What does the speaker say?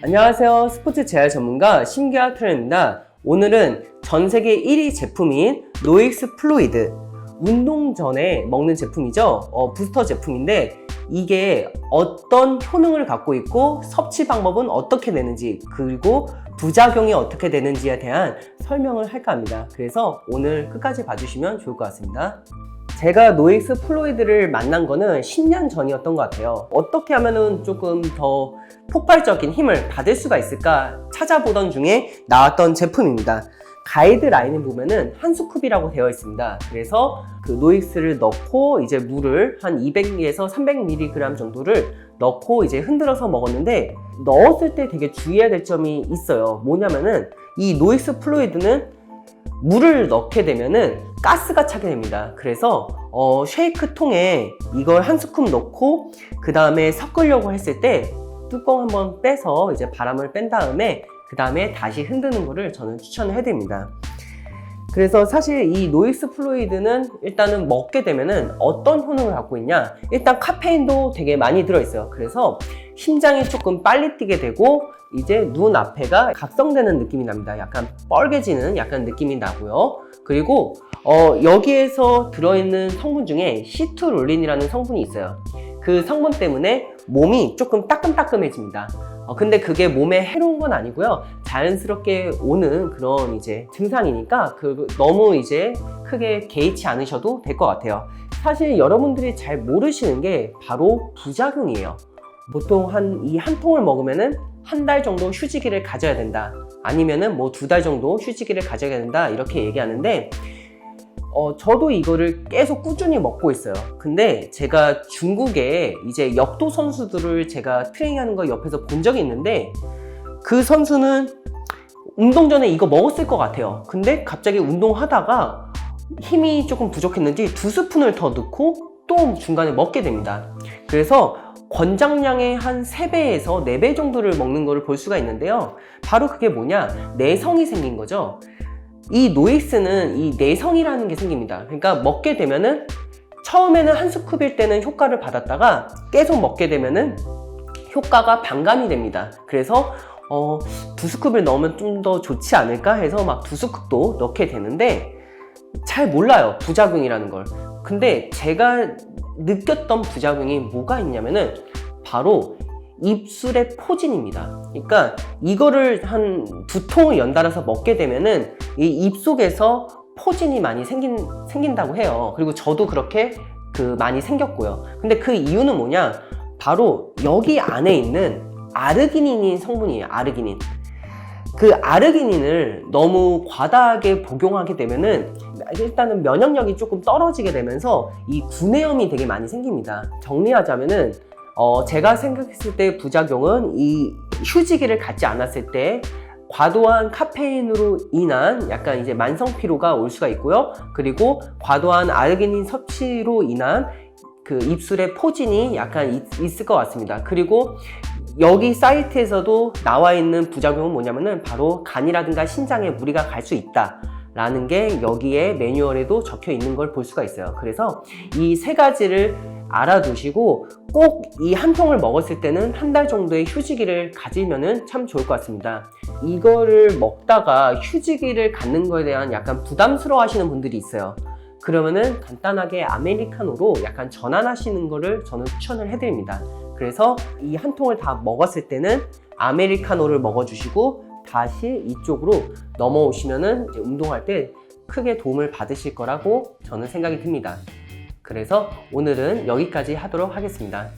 안녕하세요. 스포츠 재활 전문가 심기아 트레이너입니다. 오늘은 전 세계 1위 제품인 노익스 플루이드, 운동 전에 먹는 제품이죠. 부스터 제품인데 이게 어떤 효능을 갖고 있고 섭취 방법은 어떻게 되는지, 그리고 부작용이 어떻게 되는지에 대한 설명을 할까 합니다. 그래서 오늘 끝까지 봐주시면 좋을 것 같습니다. 제가 노익스 플루이드를 만난 거는 10년 전이었던 것 같아요. 어떻게 하면은 조금 더 폭발적인 힘을 받을 수가 있을까 찾아보던 중에 나왔던 제품입니다. 가이드라인을 보면은 한 스쿱이라고 되어 있습니다. 그래서 그 노익스를 넣고 이제 물을 한 200에서 300mg 정도를 넣고 이제 흔들어서 먹었는데, 넣었을 때 되게 주의해야 될 점이 있어요. 뭐냐면은 이 노익스 플루이드는 물을 넣게 되면은 가스가 차게 됩니다. 그래서 쉐이크 통에 이걸 한 스쿱 넣고 그 다음에 섞으려고 했을 때 뚜껑 한번 빼서 이제 바람을 뺀 다음에 그 다음에 다시 흔드는 거를 저는 추천을 해드립니다. 그래서 사실 이 노익스 플루이드는 일단은 먹게 되면은 어떤 효능을 갖고 있냐, 일단 카페인도 되게 많이 들어있어요. 그래서 심장이 조금 빨리 뛰게 되고 이제 눈 앞에가 각성되는 느낌이 납니다. 약간 뻘개지는 약간 느낌이 나고요. 그리고 여기에서 들어있는 성분 중에 시트룰린이라는 성분이 있어요. 그 성분 때문에 몸이 조금 따끔따끔해집니다. 근데 그게 몸에 해로운 건 아니고요. 자연스럽게 오는 그런 이제 증상이니까 너무 이제 크게 개의치 않으셔도 될 것 같아요. 사실 여러분들이 잘 모르시는 게 바로 부작용이에요. 보통 이 한 통을 먹으면은 한 달 정도 휴지기를 가져야 된다. 아니면은 뭐 2달 정도 휴지기를 가져야 된다. 이렇게 얘기하는데, 저도 이거를 계속 꾸준히 먹고 있어요. 근데 제가 중국에 이제 역도 선수들을 제가 트레이닝하는 거 옆에서 본 적이 있는데, 그 선수는 운동 전에 이거 먹었을 것 같아요. 근데 갑자기 운동하다가 힘이 조금 부족했는지 2스푼을 더 넣고 또 중간에 먹게 됩니다. 그래서 권장량의 한 3배에서 4배 정도를 먹는 거를 볼 수가 있는데요. 바로 그게 뭐냐? 내성이 생긴 거죠. 이 노익스는 이 내성이라는 게 생깁니다. 그러니까 먹게 되면은 처음에는 한 스쿱일 때는 효과를 받았다가 계속 먹게 되면은 효과가 반감이 됩니다. 그래서 2스쿱을 넣으면 좀 더 좋지 않을까 해서 막 2스쿱도 넣게 되는데, 잘 몰라요, 부작용이라는 걸. 근데 제가 느꼈던 부작용이 뭐가 있냐면은 바로 입술의 포진입니다. 그러니까 이거를 한 2통을 연달아서 먹게 되면은 이 입속에서 포진이 많이 생긴다고 해요. 그리고 저도 그렇게 많이 생겼고요. 근데 그 이유는 뭐냐? 바로 여기 안에 있는 아르기닌인 성분이에요. 아르기닌. 그 아르기닌을 너무 과다하게 복용하게 되면은 일단은 면역력이 조금 떨어지게 되면서 이 구내염이 되게 많이 생깁니다. 정리하자면은 제가 생각했을 때 부작용은 이 휴지기를 갖지 않았을 때 과도한 카페인으로 인한 약간 이제 만성 피로가 올 수가 있고요. 그리고 과도한 아르기닌 섭취로 인한 그 입술의 포진이 약간 있을 것 같습니다. 그리고 여기 사이트에서도 나와 있는 부작용은 뭐냐면은 바로 간이라든가 신장에 무리가 갈 수 있다 라는 게 여기에 매뉴얼에도 적혀 있는 걸 볼 수가 있어요. 그래서 이 3가지를 알아두시고 꼭 이 한 통을 먹었을 때는 한 달 정도의 휴지기를 가지면은 참 좋을 것 같습니다. 이거를 먹다가 휴지기를 갖는 거에 대한 약간 부담스러워 하시는 분들이 있어요. 그러면은 간단하게 아메리카노로 약간 전환하시는 거를 저는 추천을 해드립니다. 그래서 이 한 통을 다 먹었을 때는 아메리카노를 먹어주시고 다시 이쪽으로 넘어오시면은 이제 운동할 때 크게 도움을 받으실 거라고 저는 생각이 듭니다. 그래서 오늘은 여기까지 하도록 하겠습니다.